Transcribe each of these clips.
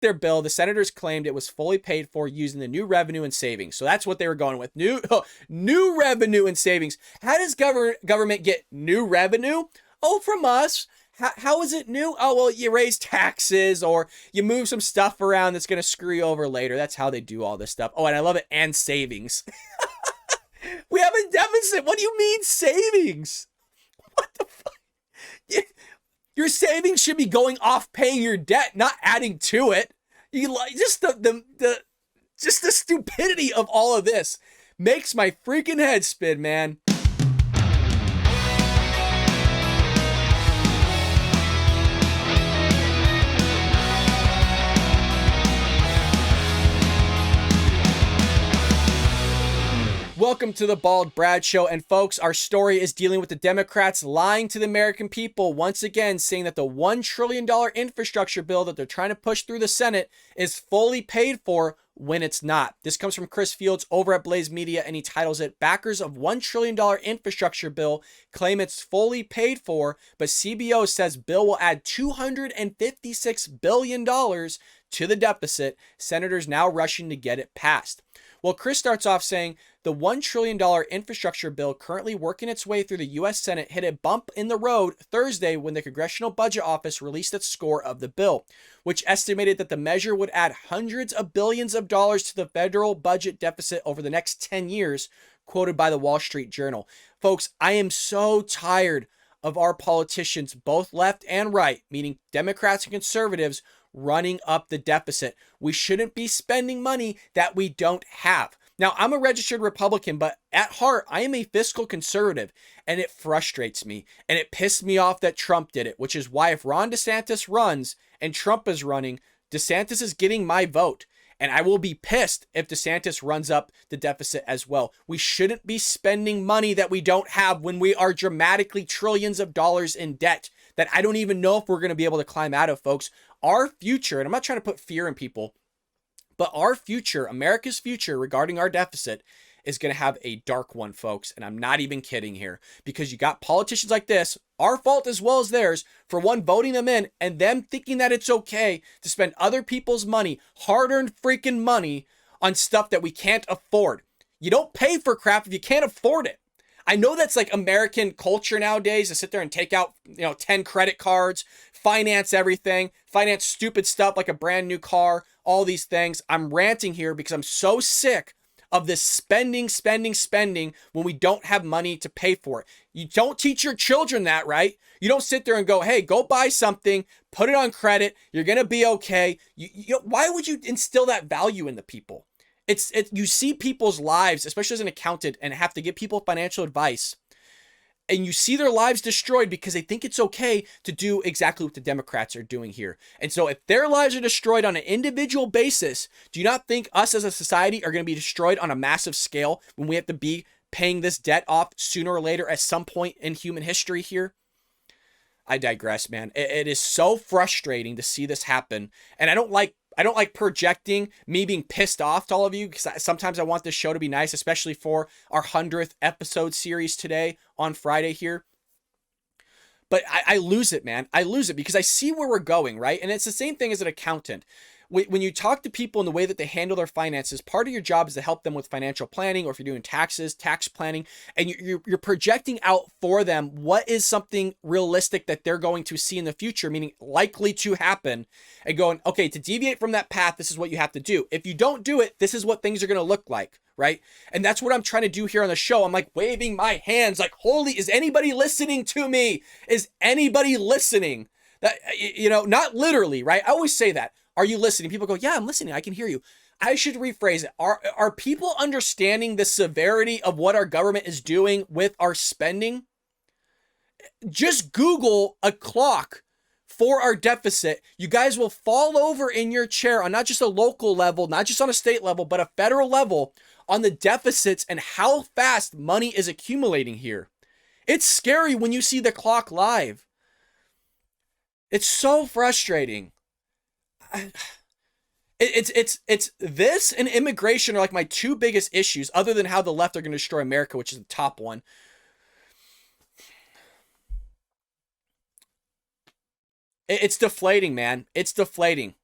their bill, the senators claimed it was fully paid for using the new revenue and savings. So that's what they were going with. New revenue and savings. How does government get new revenue? Oh, from us. How is it new? Oh, well, you raise taxes or you move some stuff around that's going to screw you over later. That's how they do all this stuff. Oh, and I love it. And savings. We have a deficit. What do you mean savings? What the fuck? Your savings should be going off paying your debt, not adding to it. You like just the stupidity of all of this makes my freaking head spin, man. Welcome to the Bald Brad Show. And folks, our story is dealing with the Democrats lying to the American people once again, saying that the $1 trillion infrastructure bill that they're trying to push through the Senate is fully paid for when it's not. This comes from Chris Fields over at Blaze Media, and he titles it, "Backers of $1 trillion infrastructure bill claim it's fully paid for, but CBO says bill will add $256 billion to the deficit. Senators now rushing to get it passed." Well, Chris starts off saying the $1 trillion infrastructure bill currently working its way through the U.S. Senate hit a bump in the road Thursday when the Congressional Budget Office released its score of the bill, which estimated that the measure would add hundreds of billions of dollars to the federal budget deficit over the next 10 years, quoted by the Wall Street Journal. Folks, I am so tired of our politicians, both left and right, meaning Democrats and conservatives, running up the deficit. We shouldn't be spending money that we don't have. Now, I'm a registered Republican, but at heart, I am a fiscal conservative, and it frustrates me, and it pissed me off that Trump did it, which is why if Ron DeSantis runs and Trump is running, DeSantis is getting my vote, and I will be pissed if DeSantis runs up the deficit as well. We shouldn't be spending money that we don't have when we are dramatically trillions of dollars in debt that I don't even know if we're going to be able to climb out of, folks. Our future, and I'm not trying to put fear in people, but our future, America's future regarding our deficit is going to have a dark one, folks. And I'm not even kidding here, because you got politicians like this, our fault as well as theirs, for one, voting them in and them thinking that it's okay to spend other people's money, hard-earned freaking money, on stuff that we can't afford. You don't pay for crap if you can't afford it. I know that's like American culture nowadays, to sit there and take out, 10 credit cards, finance everything, finance stupid stuff like a brand new car, all these things. I'm ranting here because I'm so sick of this spending when we don't have money to pay for it. You don't teach your children that, right? You don't sit there and go, hey, go buy something, put it on credit, you're going to be okay. Why would you instill that value in the people? You see people's lives, especially as an accountant, and have to give people financial advice, and you see their lives destroyed because they think it's okay to do exactly what the Democrats are doing here. And so if their lives are destroyed on an individual basis, do you not think us as a society are going to be destroyed on a massive scale when we have to be paying this debt off sooner or later at some point in human history here? I digress, man. It is so frustrating to see this happen, and I don't like projecting me being pissed off to all of you, because sometimes I want this show to be nice, especially for our 100th episode series today on Friday here. But I lose it, man. I lose it because I see where we're going, right? And it's the same thing as an accountant. When you talk to people in the way that they handle their finances, part of your job is to help them with financial planning, or if you're doing taxes, tax planning, and you're projecting out for them what is something realistic that they're going to see in the future, meaning likely to happen, and going, okay, to deviate from that path, this is what you have to do. If you don't do it, this is what things are going to look like, right? And that's what I'm trying to do here on the show. I'm like waving my hands like, holy, is anybody listening to me? Is anybody listening? That, not literally, right? I always say that. Are you listening? People go, yeah, I'm listening. I can hear you. I should rephrase it. Are people understanding the severity of what our government is doing with our spending? Just Google a clock for our deficit. You guys will fall over in your chair on not just a local level, not just on a state level, but a federal level on the deficits and how fast money is accumulating here. It's scary when you see the clock live. It's so frustrating. It's this and immigration are like my two biggest issues, other than how the left are going to destroy America, which is the top one. It's deflating, man. It's deflating.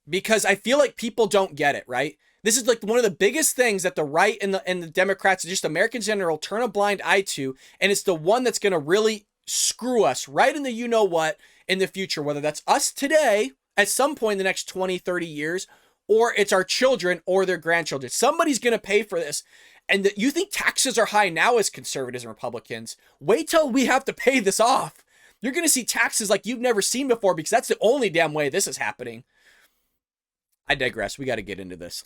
because I feel like people don't get it, right? This is like one of the biggest things that the right and the Democrats and just Americans in general turn a blind eye to, and it's the one that's going to really screw us right in the you know what in the future, whether that's us today at some point in the next 20, 30 years, or it's our children or their grandchildren. Somebody's going to pay for this. And you think taxes are high now as conservatives and Republicans. Wait till we have to pay this off. You're going to see taxes like you've never seen before, because that's the only damn way this is happening. I digress. We got to get into this.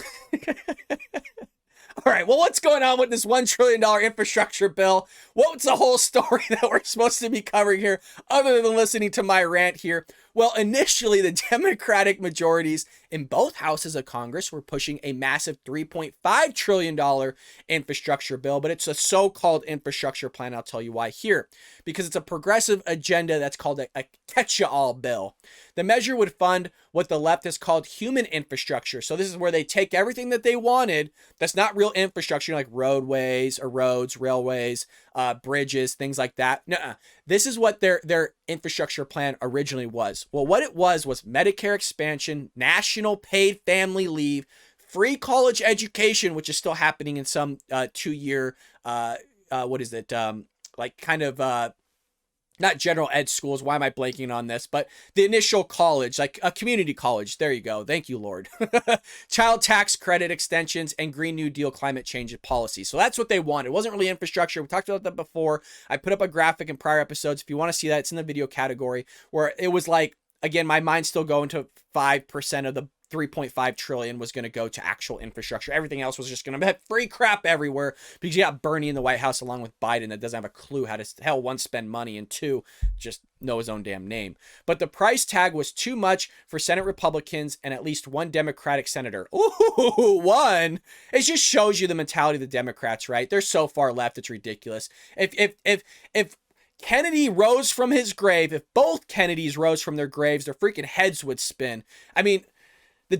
All right. Well, what's going on with this $1 trillion infrastructure bill? What's the whole story that we're supposed to be covering here, other than listening to my rant here? Well, initially, the Democratic majorities in both houses of Congress were pushing a massive $3.5 trillion infrastructure bill, but it's a so-called infrastructure plan. I'll tell you why here. Because it's a progressive agenda that's called a catch-all bill. The measure would fund what the left has called human infrastructure. So this is where they take everything that they wanted that's not real infrastructure, like roadways or roads, railways, bridges, things like that. Nuh-uh. This is what their infrastructure plan originally was. Well, what it was Medicare expansion, national paid family leave, free college education, which is still happening in some 2-year, not general ed schools. Why am I blanking on this? But the initial college, like a community college. There you go. Thank you, Lord. Child tax credit extensions and Green New Deal climate change policy. So that's what they wanted. It wasn't really infrastructure. We talked about that before. I put up a graphic in prior episodes. If you want to see that, it's in the video category, where it was like, again, my mind's still going to 5% of the 3.5 trillion was going to go to actual infrastructure. Everything else was just going to have free crap everywhere, because you got Bernie in the White House along with Biden that doesn't have a clue how to, hell, one, spend money, and two, just know his own damn name. But the price tag was too much for Senate Republicans and at least one Democratic senator. Ooh, one. It just shows you the mentality of the Democrats, right? They're so far left, it's ridiculous. If Kennedy rose from his grave, if both Kennedys rose from their graves, their freaking heads would spin. I mean, the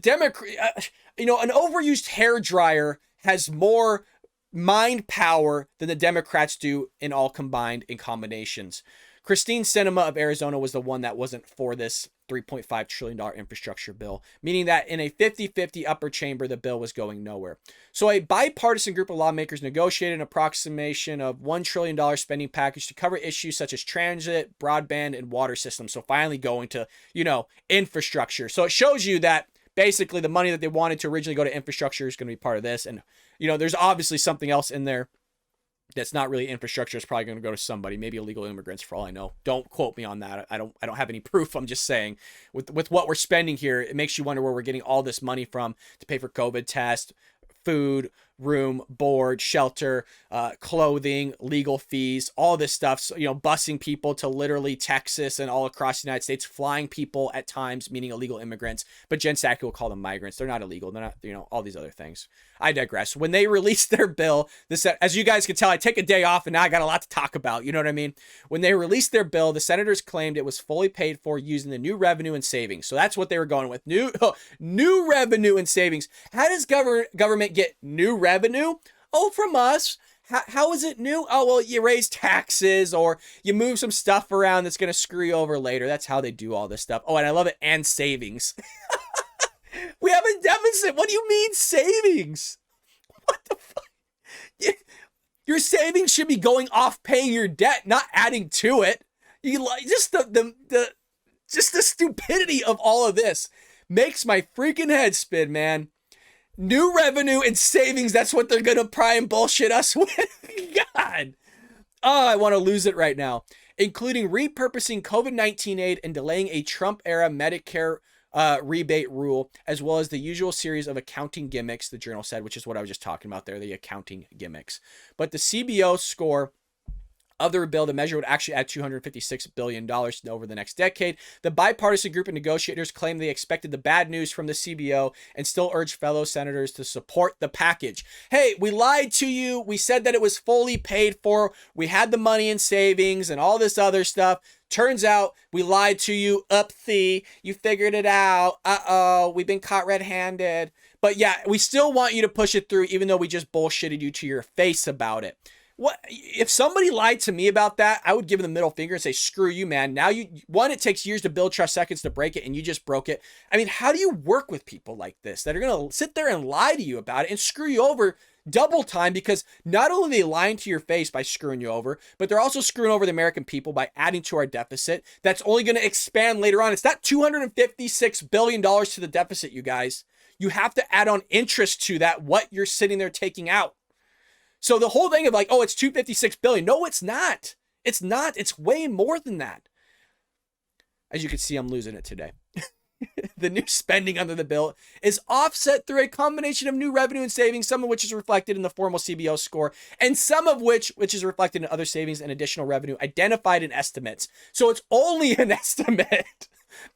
an overused hair dryer has more mind power than the Democrats do in all combined in combinations. Christine Sinema of Arizona was the one that wasn't for this $3.5 trillion infrastructure bill, meaning that in a 50-50 upper chamber, the bill was going nowhere. So a bipartisan group of lawmakers negotiated an approximation of $1 trillion spending package to cover issues such as transit, broadband, and water systems. So finally going to, infrastructure. So it shows you that basically the money that they wanted to originally go to infrastructure is going to be part of this. And, there's obviously something else in there that's not really infrastructure. It's probably going to go to somebody, maybe illegal immigrants for all I know. Don't quote me on that. I don't have any proof. I'm just saying with what we're spending here, it makes you wonder where we're getting all this money from to pay for COVID tests, food, room, board, shelter, clothing, legal fees, all this stuff. So, busing people to literally Texas and all across the United States, flying people at times, meaning illegal immigrants. But Jen Psaki will call them migrants. They're not illegal. They're not, all these other things. I digress. When they released their bill, as you guys can tell, I take a day off and now I got a lot to talk about. You know what I mean? When they released their bill, the senators claimed it was fully paid for using the new revenue and savings. So that's what they were going with. New revenue and savings. How does government get new revenue? Oh, from us. How is it new? Oh, well, you raise taxes or you move some stuff around that's going to screw you over later. That's how they do all this stuff. Oh, and I love it. And savings. We have a deficit. What do you mean savings? What the fuck? Your savings should be going off paying your debt, not adding to it. Just the stupidity of all of this makes my freaking head spin, man. New revenue and savings, that's what they're going to pry and bullshit us with. God. Oh, I want to lose it right now. Including repurposing COVID-19 aid and delaying a Trump-era Medicare rebate rule, as well as the usual series of accounting gimmicks, the Journal said, which is what I was just talking about there, the accounting gimmicks. But the CBO score of the bill, the measure would actually add $256 billion over the next decade. The bipartisan group of negotiators claimed they expected the bad news from the CBO and still urged fellow senators to support the package. Hey, we lied to you. We said that it was fully paid for. We had the money in savings and all this other stuff. Turns out we lied to you. Oopsie, you figured it out. Uh-oh, we've been caught red-handed. But yeah, we still want you to push it through, even though we just bullshitted you to your face about it. What if somebody lied to me about that? I would give them the middle finger and say, screw you, man. Now it takes years to build trust, seconds to break it, and you just broke it. I mean, how do you work with people like this that are going to sit there and lie to you about it and screw you over double time? Because not only are they lying to your face by screwing you over, but they're also screwing over the American people by adding to our deficit. That's only going to expand later on. It's not $256 billion to the deficit, you guys. You have to add on interest to that, what you're sitting there taking out. So the whole thing of like, oh, it's $256 billion. No, it's not. It's not. It's way more than that. As you can see, I'm losing it today. The new spending under the bill is offset through a combination of new revenue and savings, some of which is reflected in the formal CBO score, and some of which is reflected in other savings and additional revenue identified in estimates. So it's only an estimate.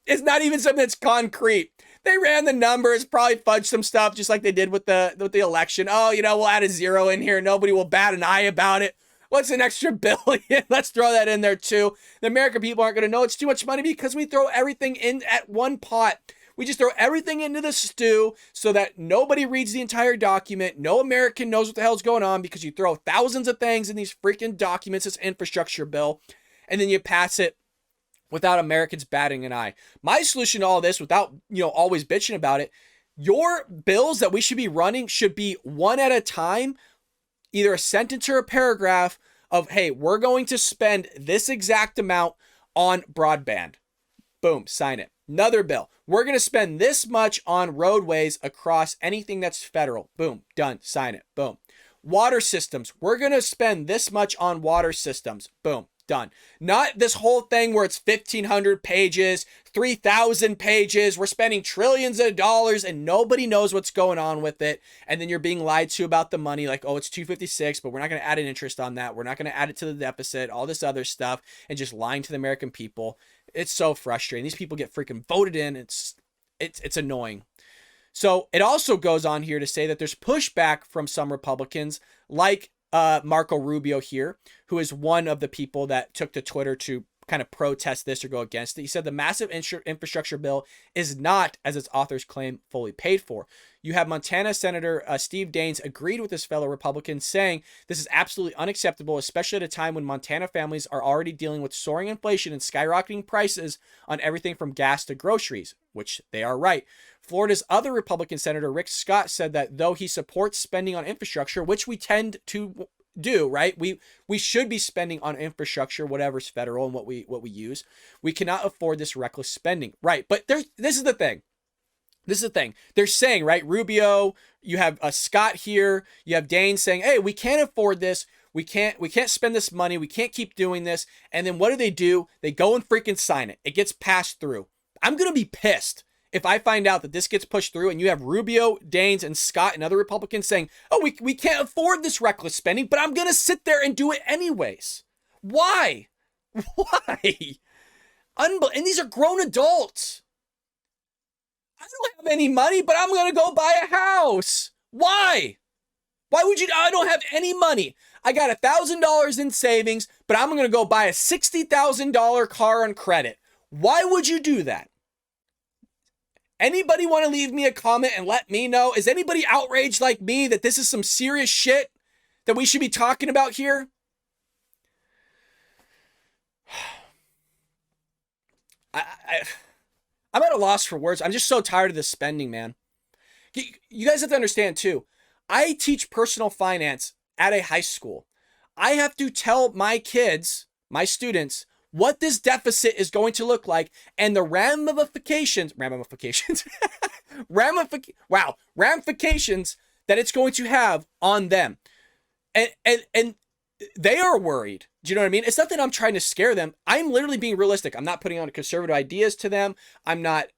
It's not even something that's concrete. They ran the numbers, probably fudged some stuff, just like they did with the election. Oh, we'll add a zero in here. Nobody will bat an eye about it. What's an extra billion? Let's throw that in there too. The American people aren't going to know it's too much money because we throw everything in at one pot. We just throw everything into the stew so that nobody reads the entire document. No American knows what the hell's going on because you throw thousands of things in these freaking documents, this infrastructure bill, and then you pass it without Americans batting an eye. My solution to all this, without, always bitching about it, your bills that we should be running should be one at a time, either a sentence or a paragraph of, hey, we're going to spend this exact amount on broadband. Boom, sign it. Another bill. We're going to spend this much on roadways across anything that's federal. Boom, done, sign it. Boom. Water systems. We're going to spend this much on water systems. Boom. Done. Not this whole thing where it's 1,500 pages, 3,000 pages. We're spending trillions of dollars and nobody knows what's going on with it. And then you're being lied to about the money. Like, oh, it's 256, but we're not going to add an interest on that. We're not going to add it to the deficit, all this other stuff, and just lying to the American people. It's so frustrating. These people get freaking voted in. It's annoying. So it also goes on here to say that there's pushback from some Republicans like Marco Rubio here, who is one of the people that took to Twitter to kind of protest this or go against it. He said the massive infrastructure bill is not, as its authors claim, fully paid for. You have Montana Senator Steve Daines agreed with his fellow Republicans, saying this is absolutely unacceptable, especially at a time when Montana families are already dealing with soaring inflation and skyrocketing prices on everything from gas to groceries, which they are right. Florida's other Republican Senator Rick Scott said that though he supports spending on infrastructure, which we tend to do, right? We should be spending on infrastructure, whatever's federal and what we use. We cannot afford this reckless spending, right? But this is the thing. This is the thing. They're saying, right, Rubio, you have Scott here, you have Dane saying, hey, we can't afford this. We can't spend this money. We can't keep doing this. And then what do? They go and freaking sign it. It gets passed through. I'm going to be pissed if I find out that this gets pushed through and you have Rubio, Daines, and Scott and other Republicans saying, oh, we can't afford this reckless spending, but I'm going to sit there and do it anyways. Why? Why? And these are grown adults. I don't have any money, but I'm going to go buy a house. Why? Why would you? I don't have any money. I got $1,000 in savings, but I'm going to go buy a $60,000 car on credit. Why would you do that? Anybody want to leave me a comment and let me know? Is anybody outraged like me that this is some serious shit that we should be talking about here? I'm at a loss for words. I'm just so tired of this spending, man. You guys have to understand too. I teach personal finance at a high school. I have to tell my kids, my students, what this deficit is going to look like and the ramifications that it's going to have on them. And they are worried. Do you know what I mean? It's not that I'm trying to scare them. I'm literally being realistic. I'm not putting on conservative ideas to them. I'm not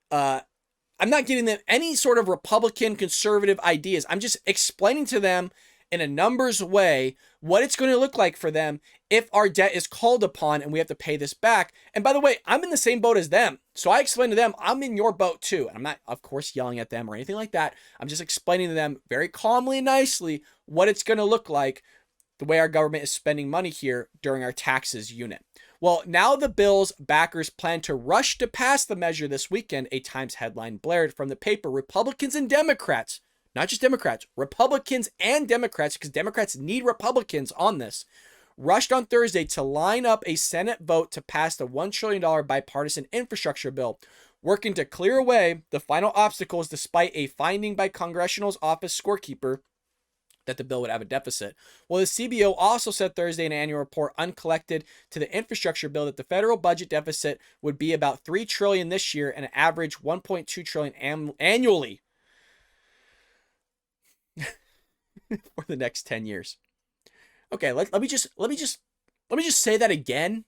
getting them any sort of Republican conservative ideas. I'm just explaining to them in a numbers way what it's going to look like for them if our debt is called upon and we have to pay this back. And by the way, I'm in the same boat as them. So I explain to them, I'm in your boat too. And I'm not, of course, yelling at them or anything like that. I'm just explaining to them very calmly and nicely what it's going to look like the way our government is spending money here during our taxes unit. Well, now the bill's backers plan to rush to pass the measure this weekend, a Times headline blared from the paper. Republicans and Democrats, not just Democrats, Republicans and Democrats, because Democrats need Republicans on this, rushed on Thursday to line up a Senate vote to pass the $1 trillion bipartisan infrastructure bill, working to clear away the final obstacles despite a finding by Congressional Office Scorekeeper that the bill would have a deficit. Well, the CBO also said Thursday in an annual report uncollected to the infrastructure bill that the federal budget deficit would be about $3 trillion this year and an average $1.2 trillion annually for the next 10 years. Okay, let me just say that again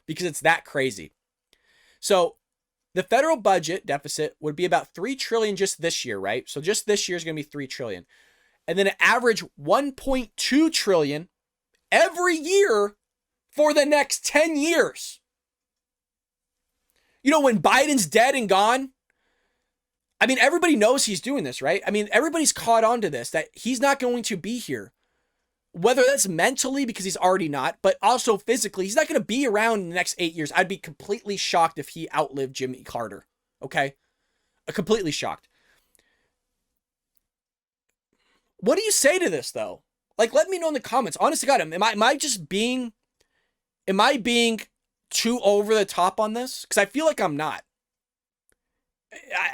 because it's that crazy. So the federal budget deficit would be about $3 trillion just this year, right? So just this year is going to be $3 trillion. And then an average $1.2 trillion every year for the next 10 years. You know, when Biden's dead and gone, I mean, everybody knows he's doing this, right? I mean, everybody's caught on to this, that he's not going to be here. Whether that's mentally, because he's already not, but also physically, he's not going to be around in the next 8 years. I'd be completely shocked if he outlived Jimmy Carter, okay? Completely shocked. What do you say to this, though? Like, let me know in the comments. Honest to God, am I being too over the top on this? Because I feel like I'm not.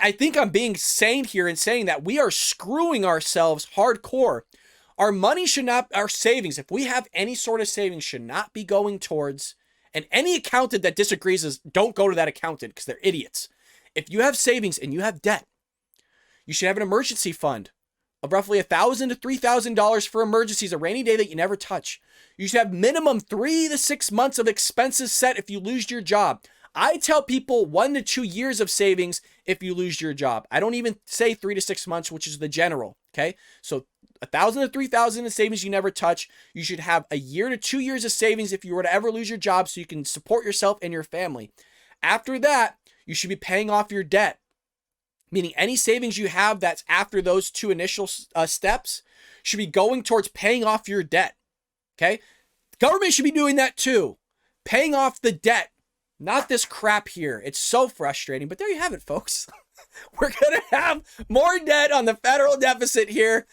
I think I'm being sane here in saying that we are screwing ourselves hardcore. Our money should not, our savings, if we have any sort of savings, should not be going towards, and any accountant that disagrees is, don't go to that accountant because they're idiots. If you have savings and you have debt, you should have an emergency fund of roughly $1,000 to $3,000 for emergencies, a rainy day that you never touch. You should have minimum 3 to 6 months of expenses set if you lose your job. I tell people 1 to 2 years of savings if you lose your job. I don't even say 3 to 6 months, which is the general, okay? So $1,000 to $3,000 in savings you never touch. You should have 1 year to 2 years of savings if you were to ever lose your job so you can support yourself and your family. After that, you should be paying off your debt. Meaning any savings you have that's after those two initial steps should be going towards paying off your debt, okay? The government should be doing that too. Paying off the debt, not this crap here. It's so frustrating, but there you have it, folks. We're going to have more debt on the federal deficit here,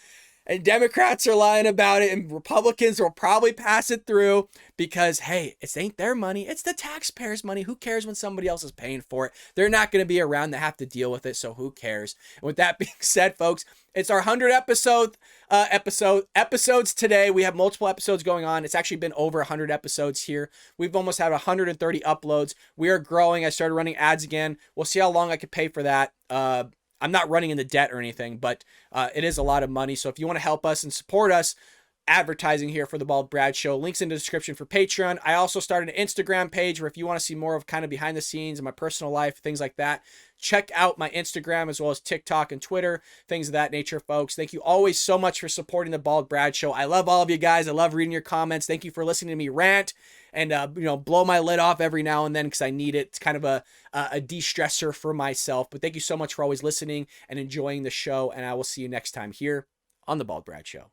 and Democrats are lying about it, and Republicans will probably pass it through because, hey, it ain't their money. It's the taxpayers' money. Who cares when somebody else is paying for it? They're not going to be around to have to deal with it, so who cares? And with that being said, folks, it's our 100th episodes today. We have multiple episodes going on. It's actually been over 100 episodes here. We've almost had 130 uploads. We are growing. I started running ads again. We'll see how long I can pay for that. I'm not running into debt or anything, but it is a lot of money. So if you want to help us and support us, advertising here for the Bald Brad Show, links in the description for Patreon. I also started an Instagram page where if you want to see more of kind of behind the scenes and my personal life, things like that, check out my Instagram as well as TikTok and Twitter, things of that nature, folks. Thank you always so much for supporting the Bald Brad Show. I love all of you guys. I love reading your comments. Thank you for listening to me rant and blow my lid off every now and then because I need it. It's kind of a de-stressor for myself. But thank you so much for always listening and enjoying the show. And I will see you next time here on the Bald Brad Show.